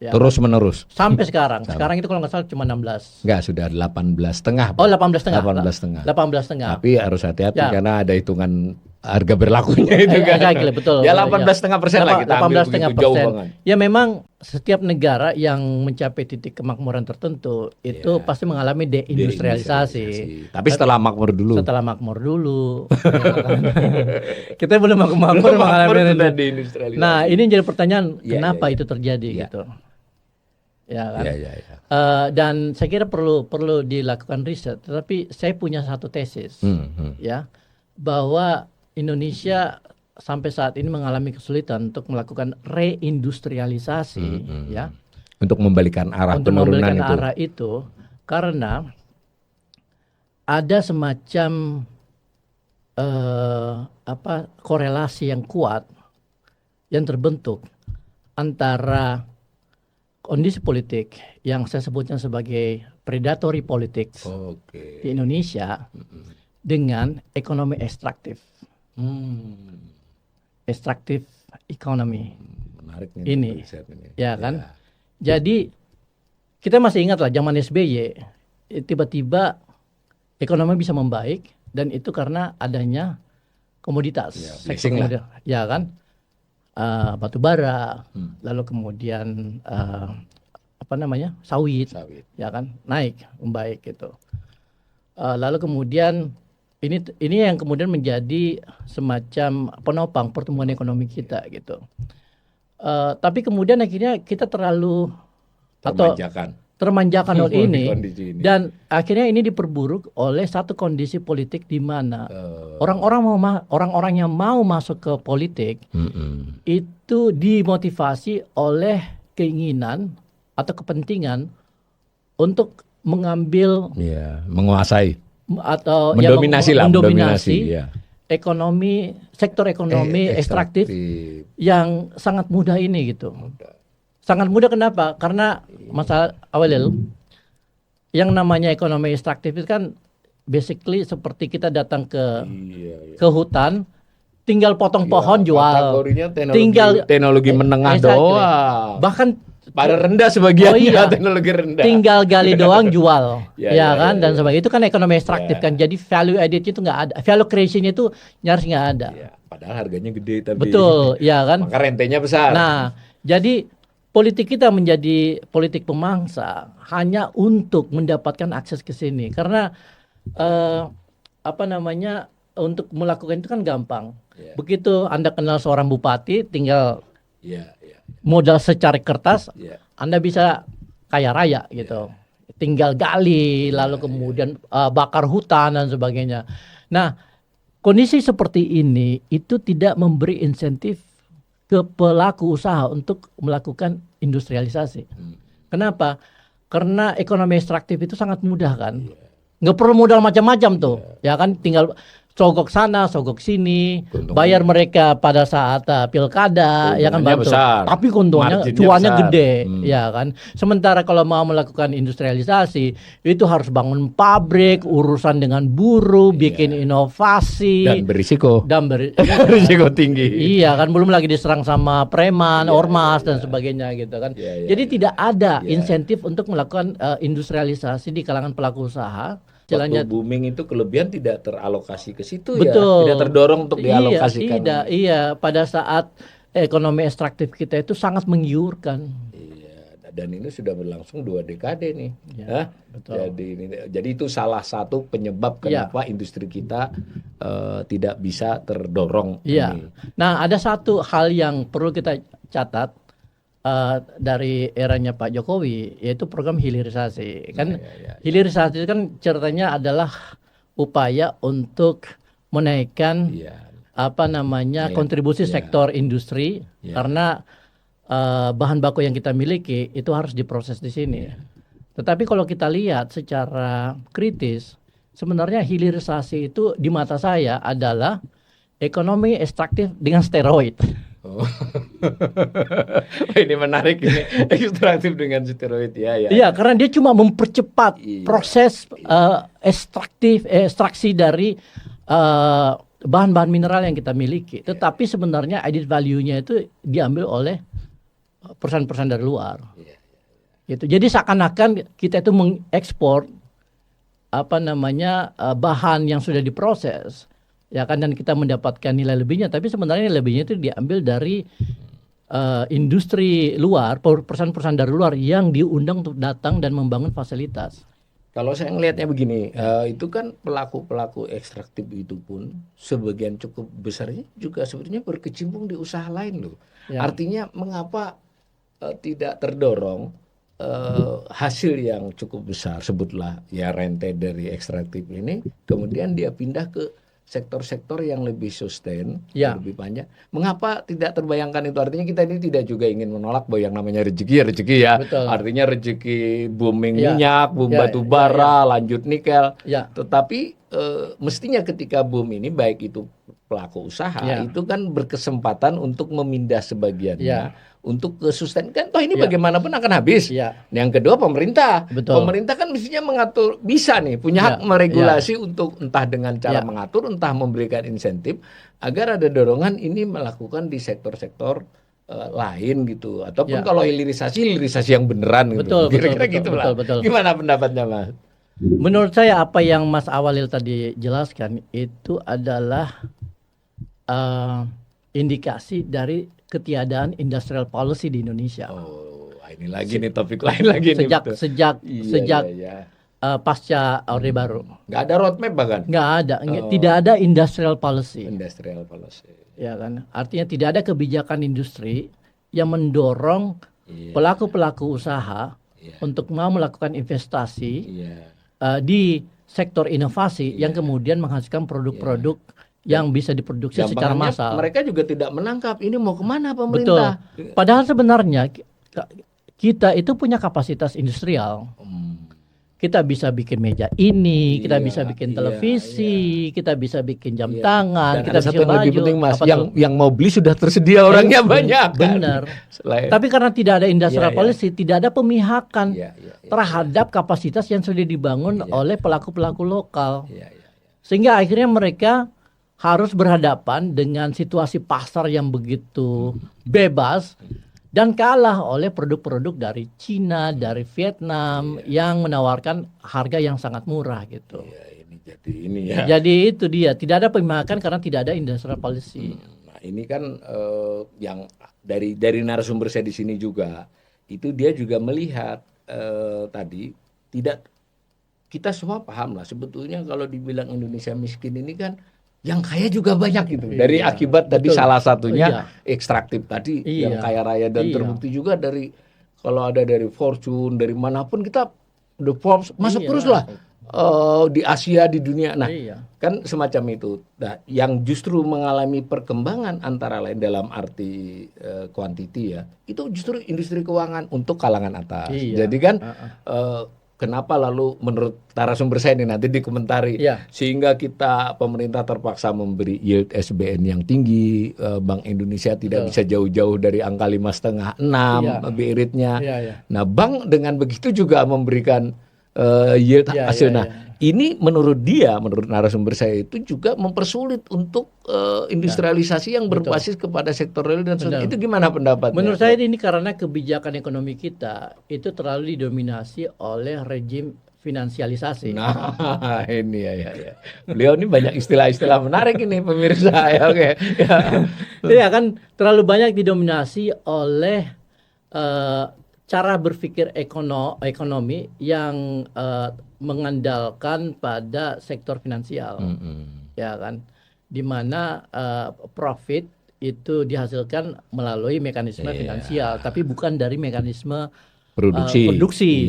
Ya, terus menerus. Sampai sekarang. Sekarang itu kalau nggak salah cuma 16. Enggak, sudah 18,5. Oh, 18,5. 18,5. 18,5. Tapi harus hati-hati karena ada hitungan harga berlakunya itu kan. Betul. Ya 18,5% lah kita ambil begitu jauh banget. Ya memang setiap negara yang mencapai titik kemakmuran tertentu itu pasti mengalami deindustrialisasi. Tapi setelah makmur dulu. Kita belum makmur mengalami deindustrialisasi. Nah, ini jadi pertanyaan kenapa itu terjadi gitu. Ya kan. Dan saya kira perlu dilakukan riset. Tetapi saya punya satu tesis, ya, bahwa Indonesia sampai saat ini mengalami kesulitan untuk melakukan reindustrialisasi, ya, untuk membalikan arah penurunan itu. Karena ada semacam korelasi yang kuat yang terbentuk antara kondisi politik yang saya sebutnya sebagai predatory politics di Indonesia dengan ekonomi ekstraktif. Ekstraktif ekonomi. Menarik ini. Ya kan? Jadi kita masih ingat lah zaman SBY tiba-tiba ekonomi bisa membaik dan itu karena adanya komoditas. Ya kan? Batu bara, lalu kemudian sawit, ya kan, naik, membaik gitu. Lalu kemudian ini yang kemudian menjadi semacam penopang pertumbuhan ekonomi kita gitu. Tapi kemudian akhirnya kita terlalu termanjakan oleh ini dan akhirnya ini diperburuk oleh satu kondisi politik di mana orang-orang yang mau masuk ke politik itu dimotivasi oleh keinginan atau kepentingan untuk mengambil menguasai atau mendominasi sektor ekonomi ekstraktif yang sangat mudah ini gitu. Sangat mudah kenapa? Karena masalah awalnya yang namanya ekonomi ekstraktif itu kan basically seperti kita datang ke hutan, tinggal potong pohon jual. Kategorinya teknologi menengah doang. Bahkan pada rendah sebagiannya teknologi rendah. Tinggal gali doang jual, kan dan sebagainya. Itu kan ekonomi ekstraktif kan. Jadi value added itu nggak ada, value creation itu nyaris nggak ada. Padahal harganya gede tapi. Betul, ya kan. Maka rentenya besar. Nah, jadi politik kita menjadi politik pemangsa hanya untuk mendapatkan akses ke sini. Karena untuk melakukan itu kan gampang. Begitu Anda kenal seorang bupati, tinggal modal secari kertas, Anda bisa kaya raya gitu. Tinggal gali, lalu kemudian bakar hutan dan sebagainya. Nah, kondisi seperti ini itu tidak memberi insentif ke pelaku usaha untuk melakukan industrialisasi. Kenapa? Karena ekonomi ekstraktif itu sangat mudah kan. Nggak perlu modal macam-macam tuh. Ya kan, tinggal sogok sana, sogok sini, bayar mereka pada saat pilkada, ya kan bantu. Besar. Tapi cuannya gede, ya kan. Sementara kalau mau melakukan industrialisasi, itu harus bangun pabrik, urusan dengan buruh, bikin inovasi. Dan berisiko. Risiko tinggi. Iya kan, belum lagi diserang sama preman, ormas dan sebagainya gitu kan. Jadi tidak ada insentif untuk melakukan industrialisasi di kalangan pelaku usaha. Waktu booming itu kelebihan tidak teralokasi ke situ. Betul. Tidak terdorong untuk dialokasikan. Iya, pada saat ekonomi ekstraktif kita itu sangat menggiurkan. Iya, dan ini sudah berlangsung 2 dekade nih. Betul. Jadi itu salah satu penyebab kenapa industri kita tidak bisa terdorong. Iya. Nah, ada satu hal yang perlu kita catat dari eranya Pak Jokowi, yaitu program hilirisasi. Kan hilirisasi itu kan ceritanya adalah upaya untuk menaikkan kontribusi sektor industri karena bahan baku yang kita miliki itu harus diproses di sini. Tetapi kalau kita lihat secara kritis, sebenarnya hilirisasi itu di mata saya adalah ekonomi ekstraktif dengan steroid. Ini menarik ini, ekstraktif dengan steroid Iya, karena dia cuma mempercepat proses ekstraksi dari bahan-bahan mineral yang kita miliki. Tetapi sebenarnya added value-nya itu diambil oleh perusahaan-perusahaan dari luar. Gitu. Jadi seakan-akan kita itu mengekspor bahan yang sudah diproses. Ya kan, dan kita mendapatkan nilai lebihnya, tapi sebenarnya nilai lebihnya itu diambil dari industri luar, perusahaan-perusahaan dari luar yang diundang untuk datang dan membangun fasilitas. Kalau saya ngelihatnya begini, itu kan pelaku-pelaku ekstraktif itu pun sebagian cukup besarnya juga sebetulnya berkecimpung di usaha lain loh. Artinya mengapa tidak terdorong hasil yang cukup besar, sebutlah rente dari ekstraktif ini, kemudian dia pindah ke sektor-sektor yang lebih sustain, lebih panjang. Mengapa tidak terbayangkan itu? Artinya kita ini tidak juga ingin menolak bahwa yang namanya rezeki ya. Betul. Artinya rezeki booming minyak, boom batu bara, lanjut nikel. Tetapi mestinya ketika boom ini, baik itu pelaku usaha, itu kan berkesempatan untuk memindah sebagiannya untuk ke sustain, kan toh ini bagaimanapun akan habis. Yang kedua pemerintah. Betul. Pemerintah kan mestinya mengatur, bisa nih punya hak meregulasi untuk entah dengan cara mengatur, entah memberikan insentif agar ada dorongan ini melakukan di sektor-sektor lain gitu, ataupun kalau hilirisasi yang beneran gitu. Kira-kira gitu lah. Gimana pendapatnya Mas? Menurut saya apa yang Mas Awalil tadi jelaskan itu adalah indikasi dari ketiadaan industrial policy di Indonesia. Ini lagi nih topik lain lagi nih. Sejak pasca Orde Baru. Nggak ada roadmap bahkan? Nggak ada. Tidak ada industrial policy. Ya kan? Artinya tidak ada kebijakan industri yang mendorong pelaku-pelaku usaha untuk mau melakukan investasi di sektor inovasi yang kemudian menghasilkan produk-produk yang bisa diproduksi secara massal. Mereka juga tidak menangkap ini mau kemana pemerintah. Betul. Padahal sebenarnya kita itu punya kapasitas industrial. kita bisa bikin meja ini, kita Iya, bisa bikin iya, televisi, kita bisa bikin jam Iya. tangan, Dan kita ada satu bisa yang lebih baju. penting, Mas, Apa tuh? yang mau beli sudah tersedia orangnya banyak kan. Benar. Selain Tapi karena tidak ada industrial Iya, iya. policy, tidak ada pemihakan Iya, iya, iya, terhadap kapasitas yang sudah dibangun Iya. oleh pelaku-pelaku lokal. iya, iya. Sehingga akhirnya mereka harus berhadapan dengan situasi pasar yang begitu bebas dan kalah oleh produk-produk dari Cina, dari Vietnam yang menawarkan harga yang sangat murah gitu. Iya, ini ya. Jadi itu dia, tidak ada pemihakan karena tidak ada industrial policy. Nah, ini kan yang dari narasumber saya di sini juga, itu dia juga melihat tadi tidak, kita semua paham lah sebetulnya kalau dibilang Indonesia miskin ini kan yang kaya juga banyak gitu. Dari Iya, akibat tadi betul. salah satunya Iya. ekstraktif tadi Iya. yang kaya raya dan Iya. terbukti juga dari, kalau ada dari Fortune, dari manapun kita The Forbes masuk Iya. terus lah di Asia, di dunia. Nah, Iya. kan semacam itu. Nah, yang justru mengalami perkembangan antara lain dalam arti kuantiti ya, itu justru industri keuangan untuk kalangan atas. Iya. Jadi kan kenapa lalu menurut narasumber saya ini nanti dikomentari, Iya. sehingga kita pemerintah terpaksa memberi yield SBN yang tinggi, Bank Indonesia tidak bisa jauh-jauh dari angka 5,5, 6 Iya. BI rate-nya. Iya, iya. Nah, bank dengan begitu juga memberikan yield Iya, hasil. iya, Nah, ini menurut dia, menurut narasumber saya itu juga mempersulit untuk industrialisasi yang berbasis kepada sektor real dan swasta. Itu gimana pendapatnya? Menurut saya ini karena kebijakan ekonomi kita itu terlalu didominasi oleh rejim finansialisasi. Nah, ini ya. Beliau ini banyak istilah-istilah menarik ini pemirsa ya. Oke. Ya. Iya kan terlalu banyak didominasi oleh cara berpikir ekonomi yang mengandalkan pada sektor finansial, ya kan, di mana profit itu dihasilkan melalui mekanisme finansial, tapi bukan dari mekanisme produksi.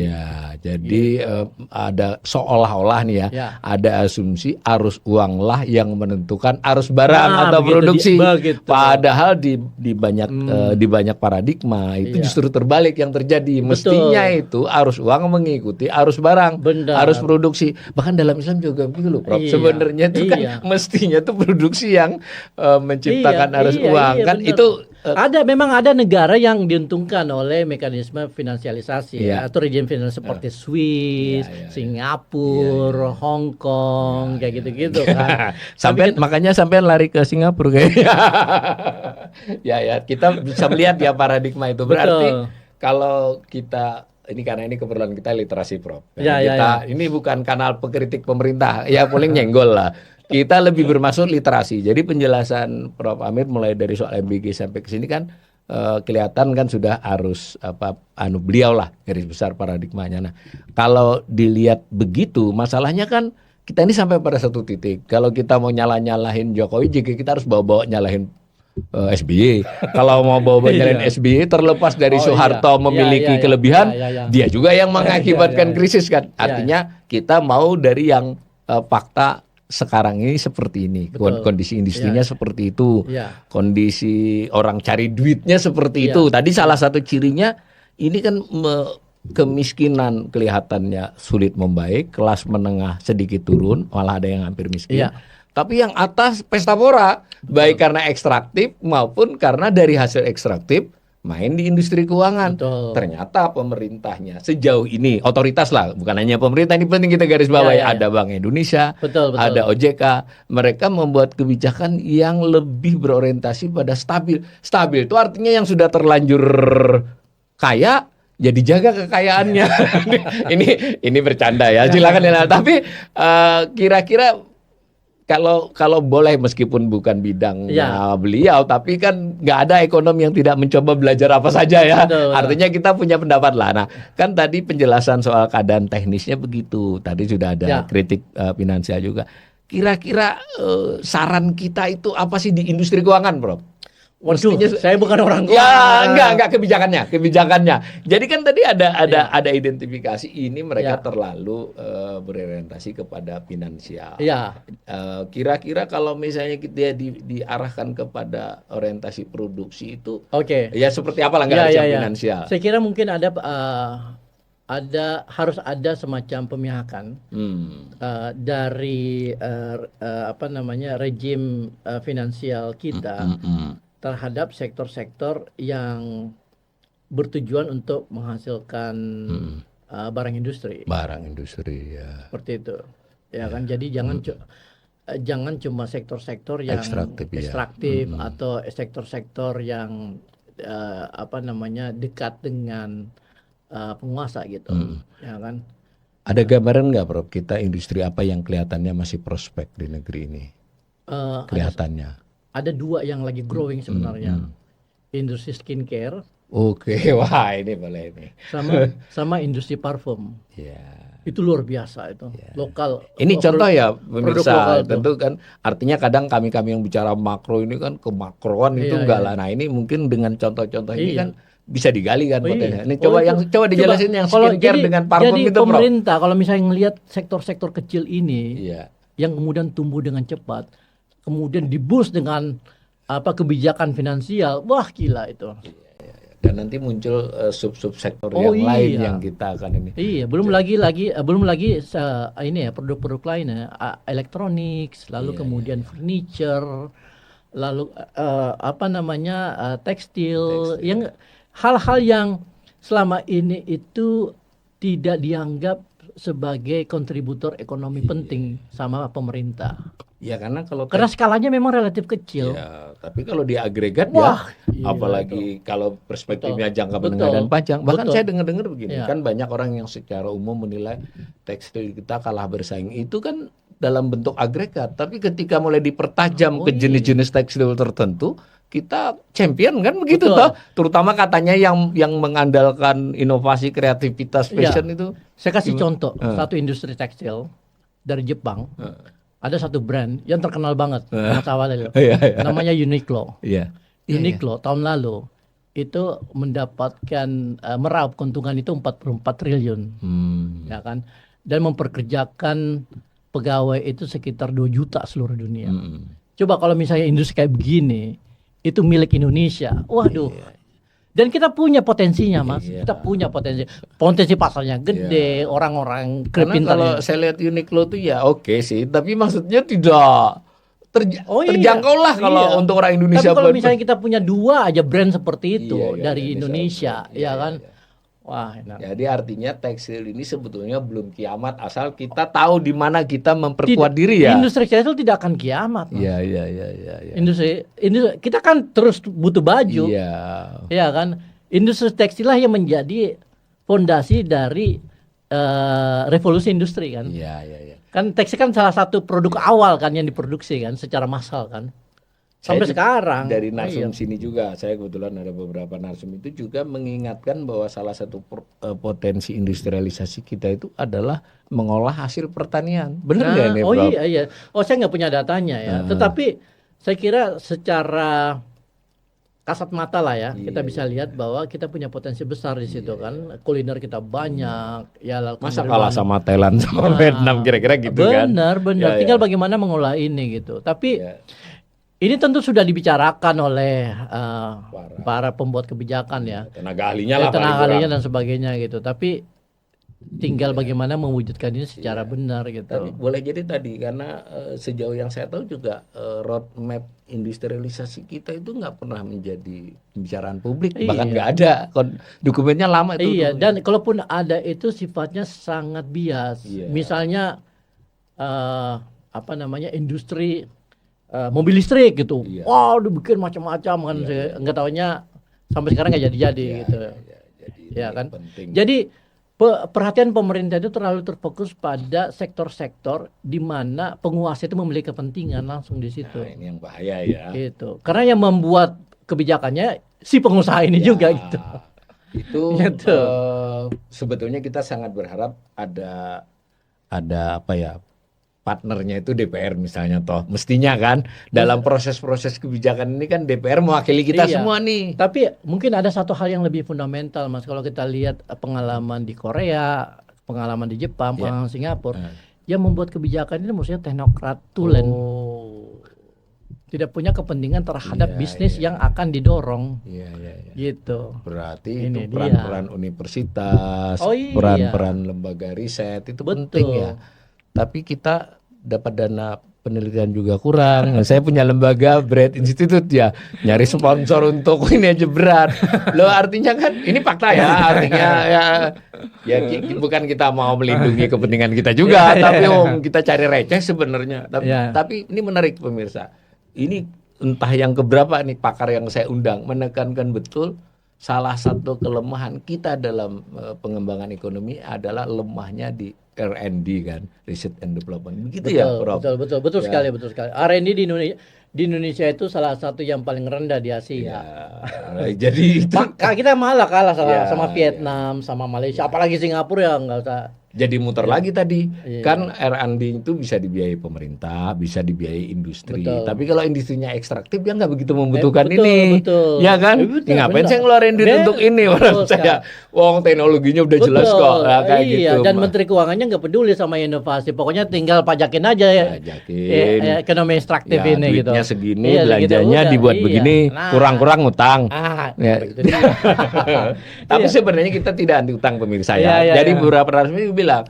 Iya, jadi ada seolah-olah nih ya, ada asumsi arus uanglah yang menentukan arus barang atau produksi. Padahal di banyak paradigma itu justru terbalik yang terjadi. Mestinya itu arus uang mengikuti arus barang, arus produksi. Bahkan dalam Islam juga begitu loh, Prof. Sebenarnya itu kan mestinya itu produksi yang menciptakan arus uang kan benar. itu. Memang ada negara yang diuntungkan oleh mekanisme finansialisasi atau rejim finansial seperti Swiss, Singapura, Hong Kong, kayak gitu-gitu kan. Makanya sampai lari ke Singapura kayaknya. ya, kita bisa melihat ya paradigma itu. Berarti kalau kita ini, karena ini keperluan kita literasi, Prof. Ini bukan kanal pengkritik pemerintah, ya paling nyenggol lah. Kita lebih bermaksud literasi. Jadi penjelasan Prof. Amir mulai dari soal MBG sampai ke sini kan kelihatan kan sudah harus beliau lah garis besar paradigmanya. Nah, kalau dilihat begitu, masalahnya kan kita ini sampai pada satu titik. Kalau kita mau nyalahin Jokowi, jika kita harus bawa nyalahin SBY. Kalau mau bawa nyalahin SBY, terlepas dari Soeharto memiliki kelebihan, dia juga yang mengakibatkan krisis kan. Artinya kita mau dari yang fakta sekarang ini seperti ini. Kondisi industrinya seperti itu. Kondisi orang cari duitnya seperti itu. Tadi salah satu cirinya ini kan kemiskinan kelihatannya sulit membaik, kelas menengah sedikit turun, malah ada yang hampir miskin. Tapi yang atas pesta pora, baik karena ekstraktif maupun karena dari hasil ekstraktif main di industri keuangan. Ternyata pemerintahnya sejauh ini, otoritas lah, bukan hanya pemerintah, ini penting kita garis bawahi. Ada Bank Indonesia, ada OJK, mereka membuat kebijakan yang lebih berorientasi pada stabil. Stabil itu artinya yang sudah terlanjur kaya jadi jaga kekayaannya. ini bercanda ya, silakan ya. Tapi kira-kira kalau boleh, meskipun bukan bidangnya beliau, tapi kan nggak ada ekonom yang tidak mencoba belajar apa saja ya. Artinya kita punya pendapat lah. Nah, kan tadi penjelasan soal keadaan teknisnya begitu. Tadi sudah ada kritik finansial juga. Kira-kira saran kita itu apa sih di industri keuangan, Prof? Waduh, saya bukan orang tua. Ya, enggak kebijakannya. Jadi kan tadi ada identifikasi ini mereka terlalu berorientasi kepada finansial. Kira-kira kalau misalnya kita diarahkan kepada orientasi produksi itu, ya seperti apa lah, nggak harus finansial. Saya kira mungkin ada harus ada semacam pemihakan dari rejim finansial kita terhadap sektor-sektor yang bertujuan untuk menghasilkan barang industri. Barang industri ya. Seperti itu. Ya kan, jadi jangan cuma sektor-sektor yang ekstraktif atau sektor-sektor yang dekat dengan penguasa gitu. Ya kan. Ada gambaran nggak, Prof? Kita industri apa yang kelihatannya masih prospek di negeri ini? Kelihatannya. Ada dua yang lagi growing sebenarnya. Industri skincare. Oke, wah ini boleh ini. Sama industri parfum. Ya. Itu luar biasa itu. Lokal. Ini contoh ya pemirsa, tentu kan artinya kadang kami yang bicara makro ini kan ke makroan itu enggak lah. Nah, ini mungkin dengan contoh-contoh ini kan bisa digali kan potensinya. Ini coba dijelasin yang skincare dengan parfum jadi itu, Bro. Pemerintah kalau misalnya melihat sektor-sektor kecil ini yang kemudian tumbuh dengan cepat, kemudian diboost dengan kebijakan finansial, wah gila itu. Dan nanti muncul sub sektor yang lain yang kita akan ini. Iya, belum lagi produk-produk lainnya, elektronik, lalu kemudian furniture, lalu tekstil, yang hal-hal yang selama ini itu tidak dianggap sebagai kontributor ekonomi penting sama pemerintah. Ya karena skalanya memang relatif kecil. Ya, tapi kalau diagregat apalagi kalau perspektifnya jangka menengah dan panjang. Bahkan saya dengar begini, kan banyak orang yang secara umum menilai tekstil kita kalah bersaing. Itu kan dalam bentuk agregat, tapi ketika mulai dipertajam ke jenis-jenis tekstil tertentu, kita champion kan begitu toh. Terutama katanya yang mengandalkan inovasi, kreativitas, fashion itu. Saya kasih contoh, satu industri tekstil dari Jepang. Ada satu brand yang terkenal banget, namanya Uniqlo. Uniqlo tahun lalu itu mendapatkan meraup keuntungan itu 44 triliun, ya kan, dan memperkerjakan pegawai itu sekitar 2 juta seluruh dunia. Coba kalau misalnya industri kayak begini itu milik Indonesia, waduh. Dan kita punya potensinya, Mas. Kita punya potensi pasarnya gede, orang-orang pintar. Kalau saya lihat Uniqlo tuh ya oke sih, tapi maksudnya tidak terjangkau lah kalau untuk orang Indonesia. Tapi kalau misalnya kita punya 2 aja brand seperti itu dari Indonesia, kan? Wah, enak. Jadi artinya tekstil ini sebetulnya belum kiamat asal kita tahu di mana kita memperkuat diri ya. Industri tekstil tidak akan kiamat. Iya. Industri kita kan terus butuh baju. Iya kan. Industri tekstil lah yang menjadi fondasi dari revolusi industri kan. Iya. Kan tekstil kan salah satu produk awal kan yang diproduksi kan secara massal kan. Sampai sekarang dari narsum sini juga, saya kebetulan ada beberapa narsum itu juga mengingatkan bahwa salah satu potensi industrialisasi kita itu adalah mengolah hasil pertanian. Benar nggak ini, Bro? Iya. Saya nggak punya datanya ya. Tetapi saya kira secara kasat mata lah ya, kita bisa lihat bahwa kita punya potensi besar di situ kan. Kuliner kita banyak. Masa kalah sama Thailand sama Vietnam kira-kira gitu kan? Benar. Tinggal bagaimana mengolah ini gitu. Tapi ini tentu sudah dibicarakan oleh para pembuat kebijakan ya. Tenaga ahlinya dan sebagainya gitu. Tapi tinggal bagaimana mewujudkan ini secara benar gitu. Tapi boleh jadi tadi karena sejauh yang saya tahu juga roadmap industrialisasi kita itu nggak pernah menjadi pembicaraan publik. Bahkan nggak ada. Dokumennya lama itu. Iya, dan kalaupun ada itu sifatnya sangat bias. Misalnya industri mobil listrik gitu, dibikin macam-macam kan, nggak taunya sampai sekarang nggak jadi gitu, ya kan. Jadi perhatian pemerintah itu terlalu terfokus pada sektor-sektor di mana penguasa itu memiliki kepentingan langsung di situ. Nah, ini yang bahaya ya. Gitu. Karena yang membuat kebijakannya si pengusaha ini juga gitu. Itu sebetulnya kita sangat berharap ada partnernya itu DPR misalnya toh mestinya kan dalam proses-proses kebijakan ini kan DPR mewakili kita semua nih. Tapi mungkin ada satu hal yang lebih fundamental, Mas, kalau kita lihat pengalaman di Korea, pengalaman di Jepang, pengalaman Singapura, yang membuat kebijakan ini maksudnya teknokrat tulen. tidak punya kepentingan terhadap Iya, bisnis iya. yang akan didorong. Iya, iya, iya. Gitu. Berarti Ini itu dia. peran-peran universitas, Oh iya. peran-peran lembaga riset itu penting ya. Tapi kita dapat dana penelitian juga kurang. Saya punya lembaga Bread Institute ya, nyari sponsor untuk ini aja berat. Loh artinya kan ini fakta ya, artinya ya bukan kita mau melindungi kepentingan kita juga, tapi kita cari receh sebenarnya. Tapi ini menarik pemirsa. Ini entah yang keberapa nih pakar yang saya undang menekankan betul salah satu kelemahan kita dalam pengembangan ekonomi adalah lemahnya di R&D kan, research and development. Begitu ya, Prof? Betul sekali. R&D di Indonesia itu salah satu yang paling rendah di Asia. Ya, jadi itu kita malah kalah sama Vietnam, sama Malaysia, apalagi Singapura ya nggak usah. Jadi muter lagi tadi, kan R&D itu bisa dibiayai pemerintah, bisa dibiayai industri. Tapi kalau industrinya ekstraktif ya nggak begitu membutuhkan ini, ya kan? Ngapain saya ngeluarin duit untuk ini? Orang saya, teknologinya udah jelas kok, nah, kayak gitu. Dan Menteri Keuangannya nggak peduli sama inovasi, pokoknya tinggal pajakin aja ya. Ekonomi ekstraktif ya, ini gitu. Segini, belanjanya gitu, dibuat begini, kurang-kurang utang. Tapi sebenarnya kita tidak anti utang pemirsa ya. Jadi beberapa resmi bilang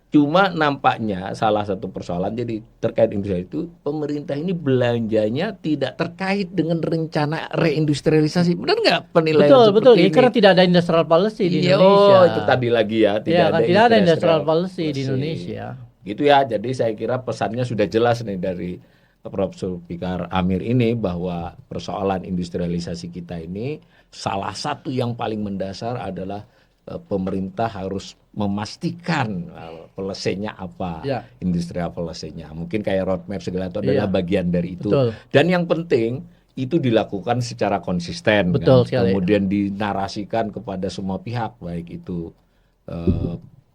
cuma nampaknya salah satu persoalan jadi terkait industri itu pemerintah ini belanjanya tidak terkait dengan rencana reindustrialisasi. Benar nggak penilaian betul ini? Karena tidak ada industrial policy di Indonesia. Itu tadi lagi ya, tidak ada industrial policy di Indonesia. Gitu ya. Jadi saya kira pesannya sudah jelas nih dari Prof. Zulfikar Amir ini bahwa persoalan industrialisasi kita ini salah satu yang paling mendasar adalah pemerintah harus memastikan policy-nya apa, industrial policy-nya. Mungkin kayak roadmap segala itu adalah bagian dari itu. Dan yang penting itu dilakukan secara konsisten, kan? Kemudian dinarasikan kepada semua pihak, baik itu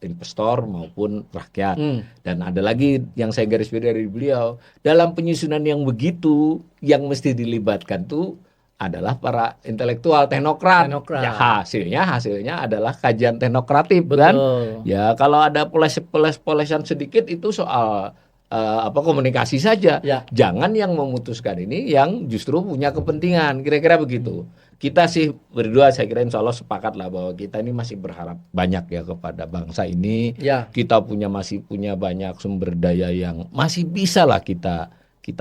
investor maupun rakyat. Dan ada lagi yang saya garis bawahi dari beliau, dalam penyusunan yang begitu, yang mesti dilibatkan tuh adalah para intelektual teknokrat. Ya, hasilnya adalah kajian teknokratif kan. Ya kalau ada polesan sedikit itu soal komunikasi saja. Jangan yang memutuskan ini yang justru punya kepentingan. Kira-kira begitu. Kita sih berdua saya kira insya Allah sepakat lah bahwa kita ini masih berharap banyak ya kepada bangsa ini. Kita masih punya banyak sumber daya yang masih bisa lah kita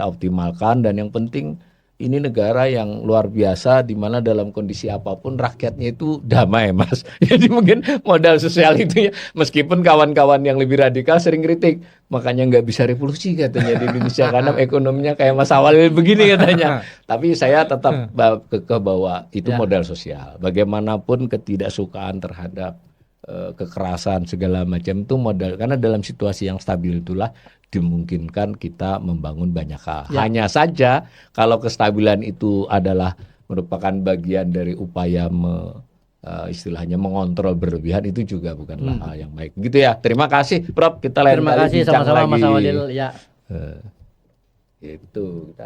optimalkan, dan yang penting ini negara yang luar biasa di mana dalam kondisi apapun rakyatnya itu damai, Mas. Jadi mungkin modal sosial itu ya, meskipun kawan-kawan yang lebih radikal sering kritik, makanya nggak bisa revolusi katanya di Indonesia karena ekonominya kayak Mas Awalil begini katanya. Tapi saya tetap kekeh bahwa itu modal sosial. Bagaimanapun ketidaksukaan terhadap kekerasan segala macam itu modal, karena dalam situasi yang stabil itulah dimungkinkan kita membangun banyak hal. Hanya saja kalau kestabilan itu adalah merupakan bagian dari upaya istilahnya mengontrol berlebihan, itu juga bukanlah hal yang baik. Gitu ya. Terima kasih Prof. Kita lain kali bincang lagi. Terima kasih sama-sama Mas Awalil ya. Itu